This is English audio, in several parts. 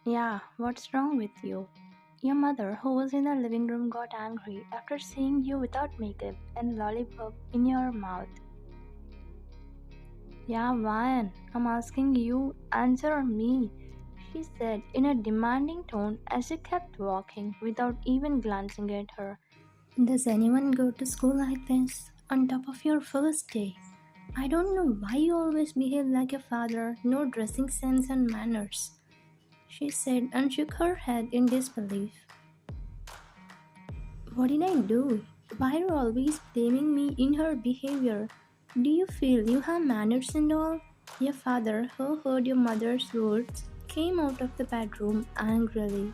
Yeah, what's wrong with you? Your mother, who was in the living room, got angry after seeing you without makeup and lollipop in your mouth. Yeah, Ryan, I'm asking you, answer me, she said in a demanding tone as she kept walking without even glancing at her. Does anyone go to school like this on top of your first day? I don't know why you always behave like a father, no dressing sense and manners, she said and shook her head in disbelief. What did I do? Why are you always blaming me in her behavior? Do you feel you have manners and all? Your father, who heard your mother's words, came out of the bedroom angrily.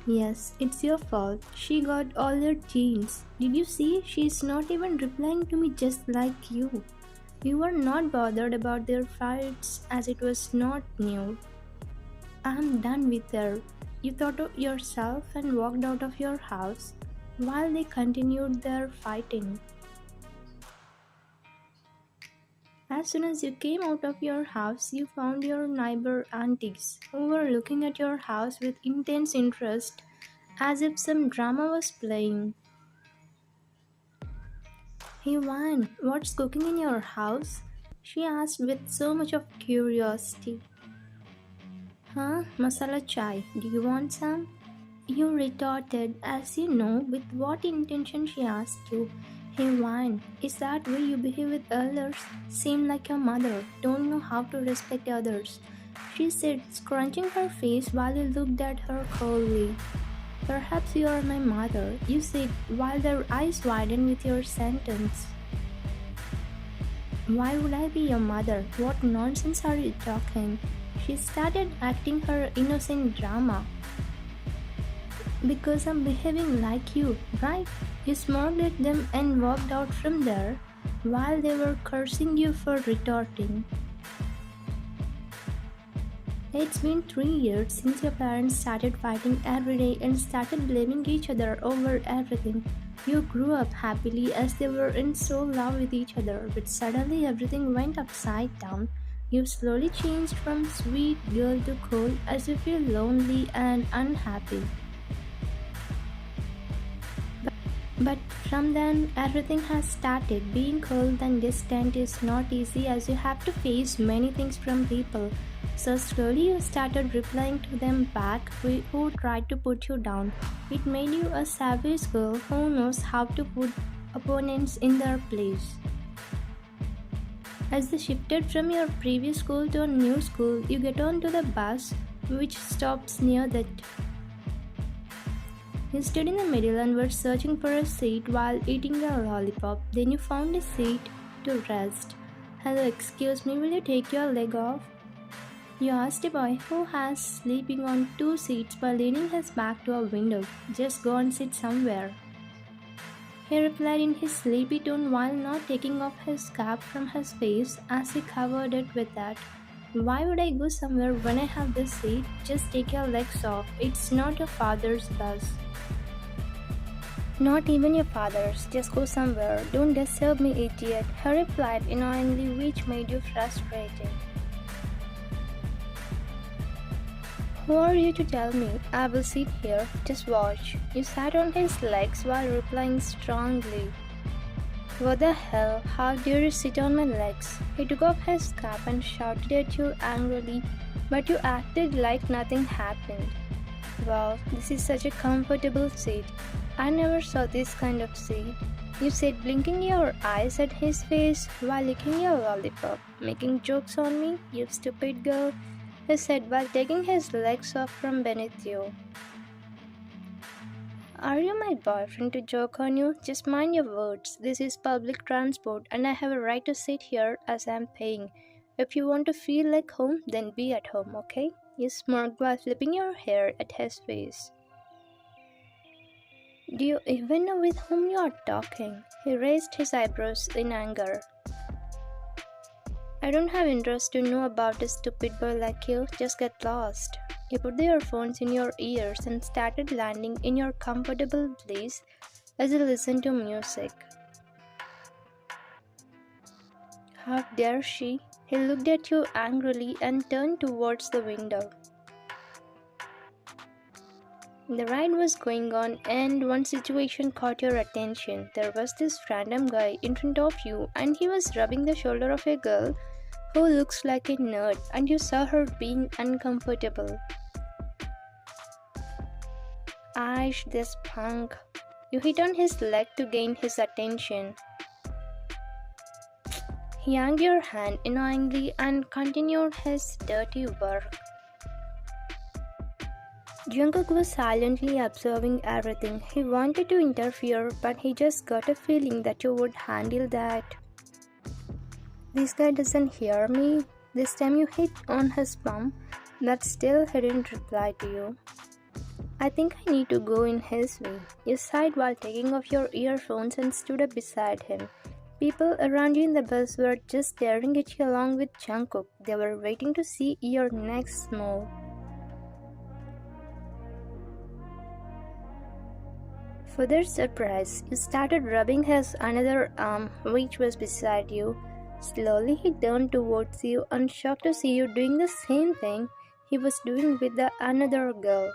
Yes, it's your fault. She got all your genes. Did you see? She's not even replying to me just like you. You were not bothered about their fights as it was not new. I'm done with her. You thought of yourself and walked out of your house while they continued their fighting. As soon as you came out of your house, you found your neighbor aunties who were looking at your house with intense interest as if some drama was playing. Hey Van, what's cooking in your house? She asked with so much of curiosity. Huh? Masala chai. Do you want some? You retorted, as you know, with what intention she asked you. Hey Van, is that way you behave with elders? Seem like your mother, don't know how to respect others. She said, scrunching her face while you looked at her coldly. Perhaps you are my mother, you said while their eyes widened with your sentence. Why would I be your mother? What nonsense are you talking? She started acting her innocent drama. Because I'm behaving like you, right? You smirked at them and walked out from there while they were cursing you for retorting. It's been 3 years since your parents started fighting every day and started blaming each other over everything. You grew up happily as they were in so love with each other, but suddenly everything went upside down. You slowly changed from sweet girl to cold as you feel lonely and unhappy. But from then, everything has started. Being cold and distant is not easy as you have to face many things from people. So slowly you started replying to them back who tried to put you down. It made you a savage girl who knows how to put opponents in their place. As they shifted from your previous school to a new school, you get onto the bus which stops near that. You stood in the middle and were searching for a seat while eating a lollipop. Then you found a seat to rest. Hello, excuse me, will you take your leg off? You asked a boy who was sleeping on two seats by leaning his back to a window. Just go and sit somewhere. He replied in his sleepy tone while not taking off his cap from his face as he covered it with that. Why would I go somewhere when I have this seat? Just take your legs off. It's not your father's bus. Not even your father's. Just go somewhere. Don't disturb me, idiot. He replied annoyingly, which made you frustrated. Who are you to tell me? I will sit here. Just watch. You sat on his legs while replying strongly. What the hell? How dare you sit on my legs? He took off his cap and shouted at you angrily, but you acted like nothing happened. Wow, this is such a comfortable seat. I never saw this kind of seat. You said, blinking your eyes at his face while licking your lollipop. Making jokes on me, you stupid girl, he said while taking his legs off from beneath you. Are you my boyfriend to joke on you? Just mind your words. This is public transport and I have a right to sit here as I am paying. If you want to feel like home, then be at home, okay? You smirked while flipping your hair at his face. Do you even know with whom you are talking? He raised his eyebrows in anger. I don't have interest to know about a stupid boy like you. Just get lost. You put the earphones in your ears and started landing in your comfortable place as you listened to music. How dare she? He looked at you angrily and turned towards the window. The ride was going on, and one situation caught your attention. There was this random guy in front of you, and he was rubbing the shoulder of a girl who looks like a nerd, and you saw her being uncomfortable. Ash, this punk. You hit on his leg to gain his attention. He yanked your hand annoyingly and continued his dirty work. Jungkook was silently observing everything. He wanted to interfere, but he just got a feeling that you would handle that. This guy doesn't hear me. This time you hit on his bum, but still he didn't reply to you. I think I need to go in his way. You sighed while taking off your earphones and stood up beside him. People around you in the bus were just staring at you along with Jungkook. They were waiting to see your next move. For their surprise, you started rubbing his another arm, which was beside you. Slowly he turned towards you, unshocked to see you doing the same thing he was doing with the another girl.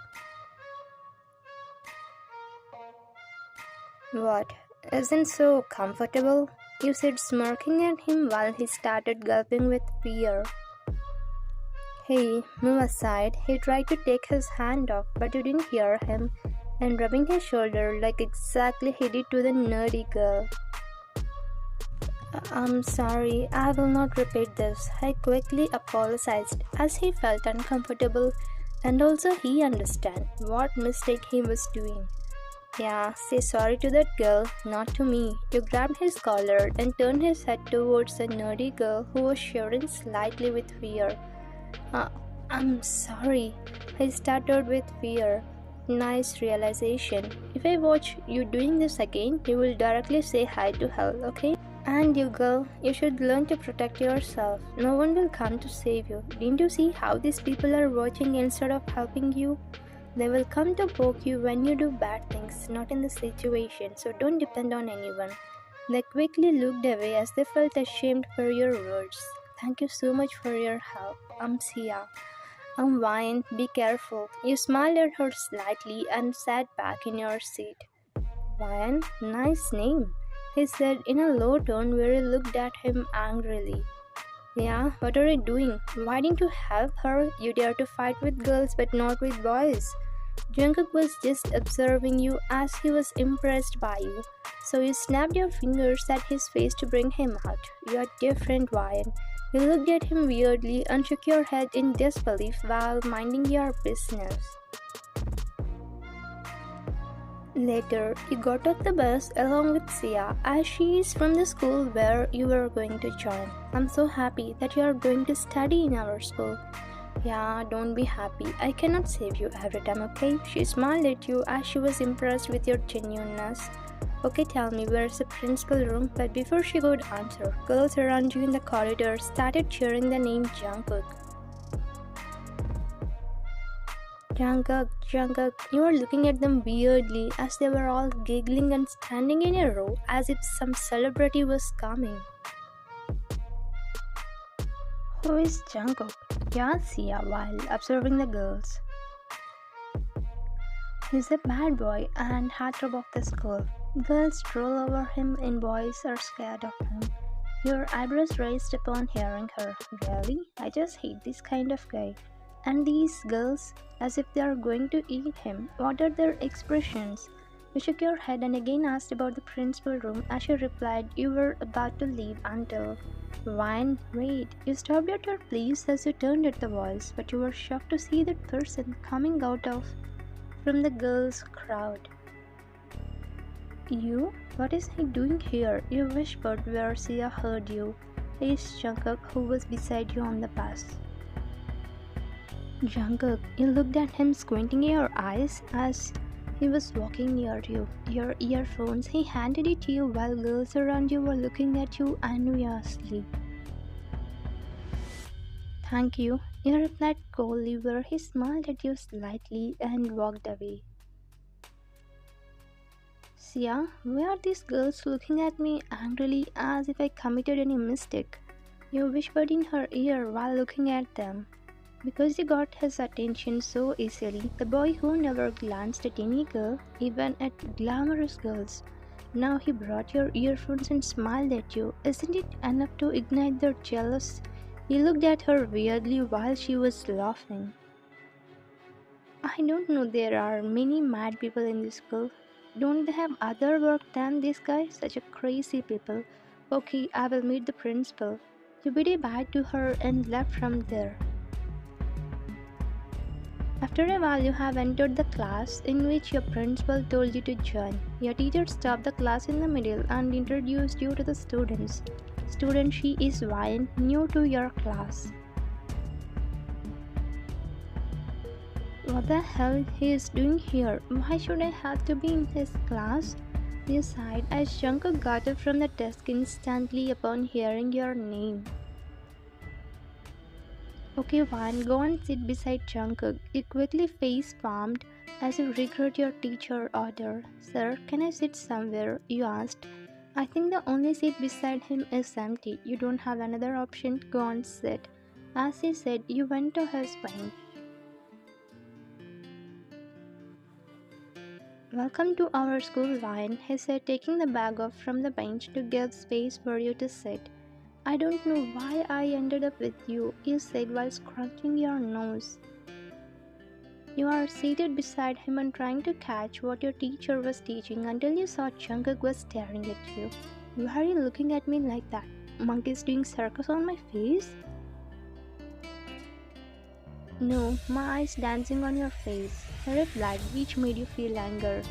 What? Isn't so comfortable? You said, smirking at him while he started gulping with fear. Hey, move aside. He tried to take his hand off, but you didn't hear him, and rubbing his shoulder like exactly he did to the nerdy girl. I'm sorry, I will not repeat this. I quickly apologized as he felt uncomfortable, and also he understood what mistake he was doing. Yeah, say sorry to that girl, not to me. You grabbed his collar and turned his head towards the nerdy girl who was shivering slightly with fear. I'm sorry, he stuttered with fear. Nice realization. If I watch you doing this again, you will directly say hi to hell, okay? And you girl, you should learn to protect yourself. No one will come to save you. Didn't you see how these people are watching instead of helping you? They will come to poke you when you do bad things, not in the situation, so don't depend on anyone. They quickly looked away as they felt ashamed for your words. Thank you so much for your help. I'm Sia. I'm Wine, be careful. You smiled at her slightly and sat back in your seat. Wine, nice name, he said in a low tone where he looked at him angrily. Yeah, what are you doing? Why didn't you help her? You dare to fight with girls but not with boys. Jungkook was just observing you as he was impressed by you. So you snapped your fingers at his face to bring him out. You are different, Ryan. You looked at him weirdly and shook your head in disbelief while minding your business. Later, you got off the bus along with Sia as she is from the school where you were going to join. I'm so happy that you are going to study in our school. Yeah, don't be happy. I cannot save you every time, okay? She smiled at you as she was impressed with your genuineness. Okay, tell me, where's the principal room? But before she could answer, girls around you in the corridor started cheering the name Jungkook. Jungkook, you were looking at them weirdly as they were all giggling and standing in a row as if some celebrity was coming. Who is Jungkook? Asked Sia while observing the girls. He's a bad boy and heartthrob of the school. Girls stroll over him and boys are scared of him. Your eyebrows raised upon hearing her. Really? I just hate this kind of guy. And these girls, as if they are going to eat him. What are their expressions? You shook your head and again asked about the principal room as she replied you were about to leave until... Wine, wait. You stopped at your place as you turned at the voice, but you were shocked to see that person coming out from the girls' crowd. You? What is he doing here? You whispered where Sia heard you. He's Jungkook, who was beside you on the bus. Jungkook, you looked at him squinting your eyes as he was walking near you. Your earphones, he handed it to you while girls around you were looking at you enviously. Thank you, you replied coldly where he smiled at you slightly and walked away. Sia, why are these girls looking at me angrily as if I committed any mistake? You whispered in her ear while looking at them. Because you got his attention so easily, the boy who never glanced at any girl, even at glamorous girls. Now he brought your earphones and smiled at you. Isn't it enough to ignite their jealous? He looked at her weirdly while she was laughing. I don't know, there are many mad people in this school. Don't they have other work than this guy? Such a crazy people. Okay, I will meet the principal. You bid a bye to her and left from there. After a while, you have entered the class in which your principal told you to join. Your teacher stopped the class in the middle and introduced you to the students. Student, she is Ryan, new to your class. What the hell he is doing here? Why should I have to be in his class? You sighed as Jungkook got up from the desk instantly upon hearing your name. Okay, Van, go and sit beside Jungkook. You quickly face palmed as you regret your teacher order. Sir, can I sit somewhere? You asked. I think the only seat beside him is empty. You don't have another option. Go and sit. As he said, you went to his bench. Welcome to our school, Ryan, he said, taking the bag off from the bench to give space for you to sit. I don't know why I ended up with you, you said while scratching your nose. You are seated beside him and trying to catch what your teacher was teaching until you saw Jungkook was staring at you. Why are you looking at me like that? Monkeys doing circus on my face? No, my eyes dancing on your face, he replied, which made you feel anger.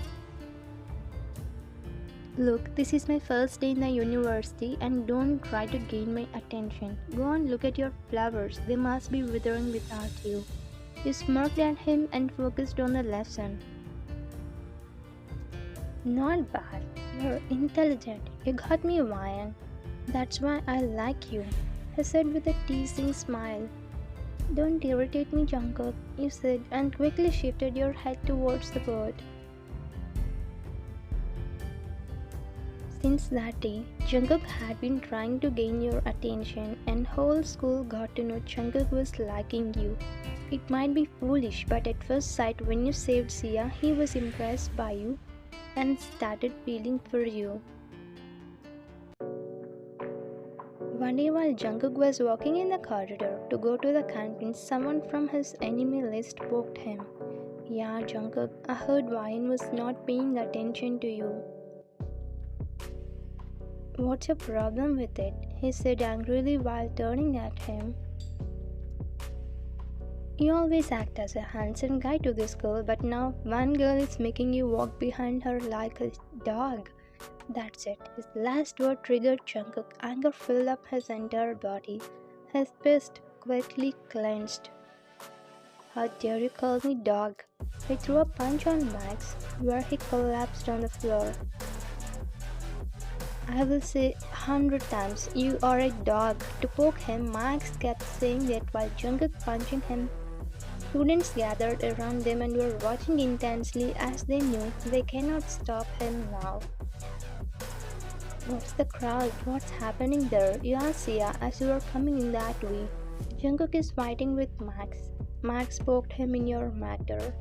Look, this is my first day in the university and don't try to gain my attention. Go and look at your flowers, they must be withering without you. You smirked at him and focused on the lesson. Not bad, you're intelligent. You got me, Ryan. That's why I like you, he said with a teasing smile. Don't irritate me, Jungkook, you said and quickly shifted your head towards the board. Since that day, Jungkook had been trying to gain your attention and whole school got to know Jungkook was liking you. It might be foolish, but at first sight when you saved Sia, he was impressed by you and started feeling for you. One day while Jungkook was walking in the corridor to go to the canteen, someone from his enemy list poked him. Yeah, Jungkook, I heard Ryan was not paying attention to you. What's your problem with it? He said angrily while turning at him. You always act as a handsome guy to this girl, but now one girl is making you walk behind her like a dog. That's it. His last word triggered Jungkook. Anger filled up his entire body. His fist quickly clenched. How dare you call me dog? He threw a punch on Max, where he collapsed on the floor. I will say 100 times, you are a dog. To poke him, Max kept saying that while Jungkook punching him. Students gathered around them and were watching intensely as they knew they cannot stop him now. What's the crowd? What's happening there? You asked Sia as you were coming in that way. Jungkook is fighting with Max. Max poked him in your matter.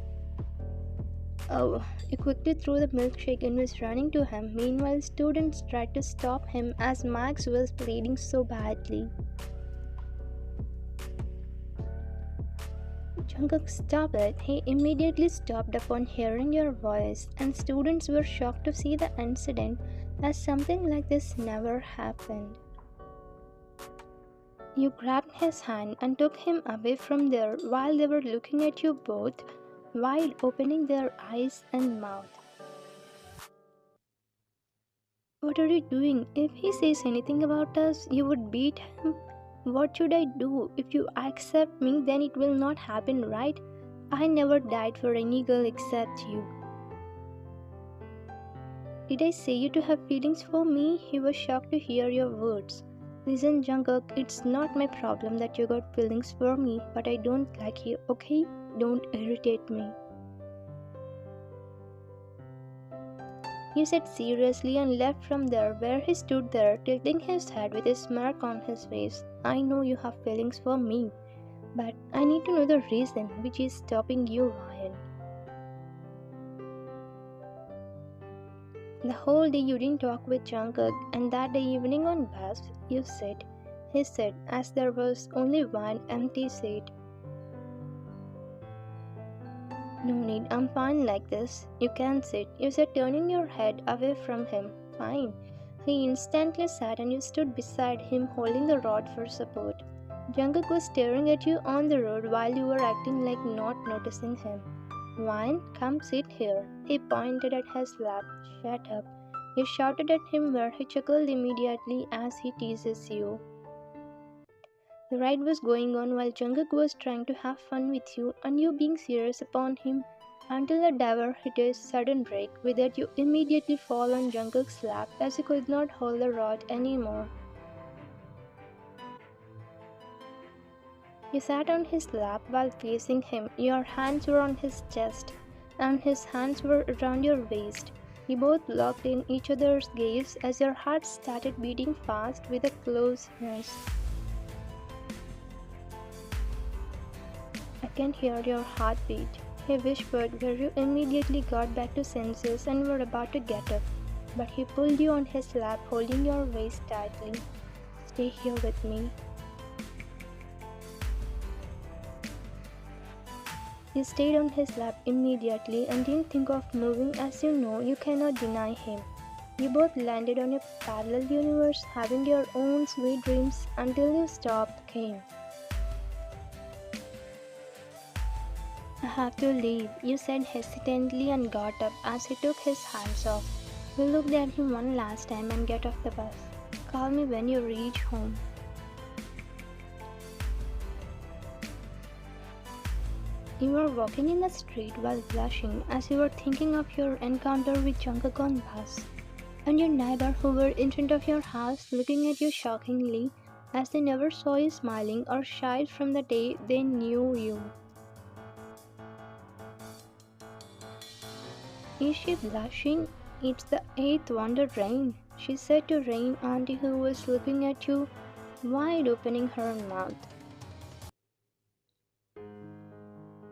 Oh, he quickly threw the milkshake and was running to him. Meanwhile, students tried to stop him as Max was bleeding so badly. Jungkook, stop it. He immediately stopped upon hearing your voice, and students were shocked to see the incident as something like this never happened. You grabbed his hand and took him away from there while they were looking at you both, wide opening their eyes and mouth. What are you doing? If he says anything about us, you would beat him? What should I do? If you accept me, then it will not happen, right? I never died for any girl except you. Did I say you to have feelings for me? He was shocked to hear your words. Listen, Jungkook, it's not my problem that you got feelings for me, but I don't like you, okay? Don't irritate me. He said seriously and left from there where he stood there tilting his head with a smirk on his face. I know you have feelings for me. But I need to know the reason which is stopping you, Ryan. The whole day you didn't talk with Jungkook, and that day evening on bus, he said, as there was only one empty seat. No need, I'm fine like this. You can sit. You said, turning your head away from him. Fine. He instantly sat and you stood beside him holding the rod for support. Jungkook was staring at you on the road while you were acting like not noticing him. Wine, come sit here. He pointed at his lap. Shut up. You shouted at him where he chuckled immediately as he teases you. The ride was going on while Jungkook was trying to have fun with you and you being serious upon him until the diver hit a sudden break. With that you immediately fall on Jungkook's lap as he could not hold the rod anymore. You sat on his lap while facing him. Your hands were on his chest and his hands were around your waist. You both locked in each other's gaze as your hearts started beating fast with a closeness. I can hear your heartbeat, he whispered where you immediately got back to senses and were about to get up. But he pulled you on his lap, holding your waist tightly. Stay here with me. You stayed on his lap immediately and didn't think of moving as you know you cannot deny him. You both landed on a parallel universe having your own sweet dreams until you stopped came. I have to leave, you said hesitantly and got up as he took his hands off. You looked at him one last time and get off the bus. Call me when you reach home. You were walking in the street while blushing as you were thinking of your encounter with Jungkook on bus, and your neighbor who were in front of your house looking at you shockingly as they never saw you smiling or shy from the day they knew you. Is she blushing? It's the eighth wonder Rain, she said to Rain auntie who was looking at you, wide opening her mouth.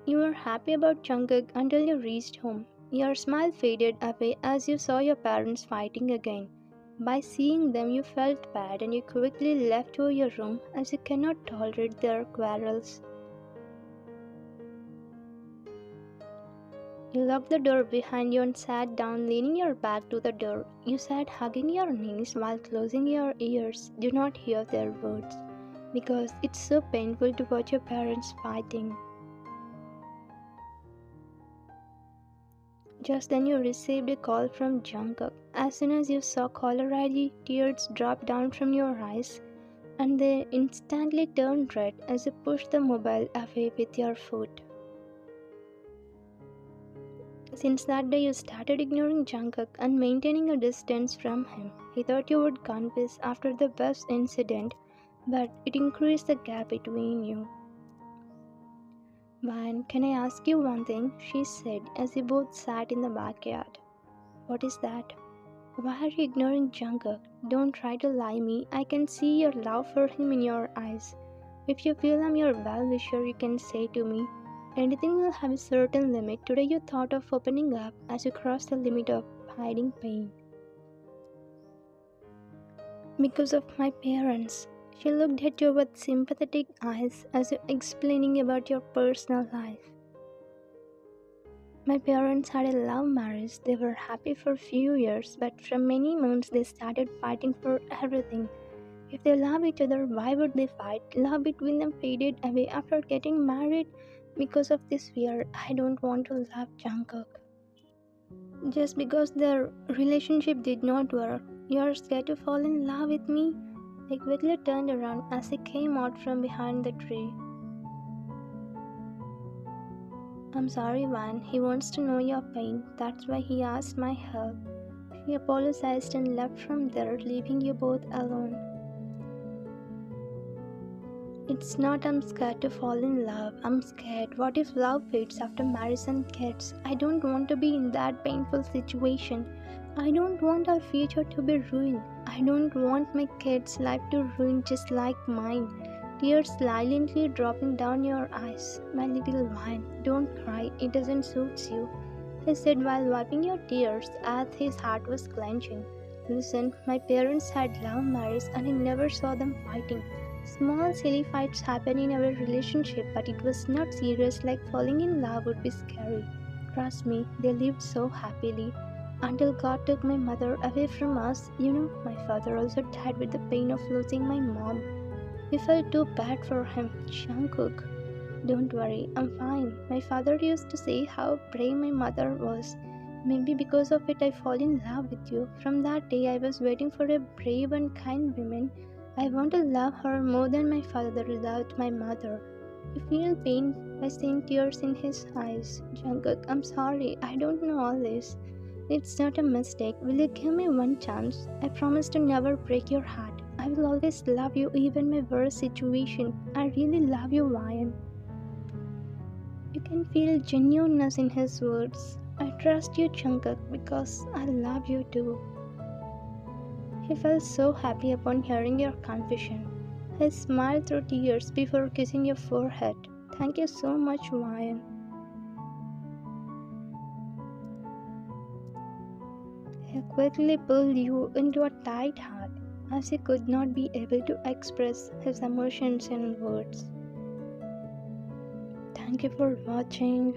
You were happy about Jungkook until you reached home. Your smile faded away as you saw your parents fighting again. By seeing them you felt bad and you quickly left to your room as you cannot tolerate their quarrels. You locked the door behind you and sat down leaning your back to the door. You sat hugging your knees while closing your ears. Do not hear their words because it's so painful to watch your parents fighting. Just then you received a call from Jungkook. As soon as you saw caller ID, tears dropped down from your eyes and they instantly turned red as you pushed the mobile away with your foot. Since that day you started ignoring Jungkook and maintaining a distance from him. He thought you would confess after the bus incident, but it increased the gap between you. Van, can I ask you one thing? She said as you both sat in the backyard. What is that? Why are you ignoring Jungkook? Don't try to lie me. I can see your love for him in your eyes. If you feel I'm your well-wisher, you can say to me. Anything will have a certain limit. Today you thought of opening up as you crossed the limit of hiding pain. Because of my parents. She looked at you with sympathetic eyes as you explaining about your personal life. My parents had a love marriage. They were happy for a few years, but from many months they started fighting for everything. If they love each other, why would they fight? Love between them faded away after getting married. Because of this fear, I don't want to love Jungkook. Just because their relationship did not work, you're scared to fall in love with me? He quickly turned around as he came out from behind the tree. I'm sorry, Van. He wants to know your pain. That's why he asked my help. She apologized and left from there, leaving you both alone. It's not I'm scared to fall in love. I'm scared. What if love fades after marriage and kids? I don't want to be in that painful situation. I don't want our future to be ruined. I don't want my kids' life to ruin just like mine. tears silently dropping down your eyes. My little wine, don't cry, it doesn't suit you, he said while wiping your tears as his heart was clenching. Listen, my parents had love marriages and I never saw them fighting. Small silly fights happened in our relationship, but it was not serious like falling in love would be scary. Trust me, they lived so happily. Until God took my mother away from us, my father also died with the pain of losing my mom. We felt too bad for him, Jungkook. Don't worry, I'm fine. My father used to say how brave my mother was. Maybe because of it I fall in love with you. From that day I was waiting for a brave and kind woman. I want to love her more than my father loved my mother. You feel pain by seeing tears in his eyes. Jungkook, I'm sorry, I don't know all this. It's not a mistake. Will you give me one chance? I promise to never break your heart. I will always love you even my worst situation. I really love you, Ryan. You can feel genuineness in his words. I trust you, Jungkook, because I love you too. He felt so happy upon hearing your confession. He smiled through tears before kissing your forehead. Thank you so much, Ryan. He quickly pulled you into a tight hug, as he could not be able to express his emotions in words. Thank you for watching.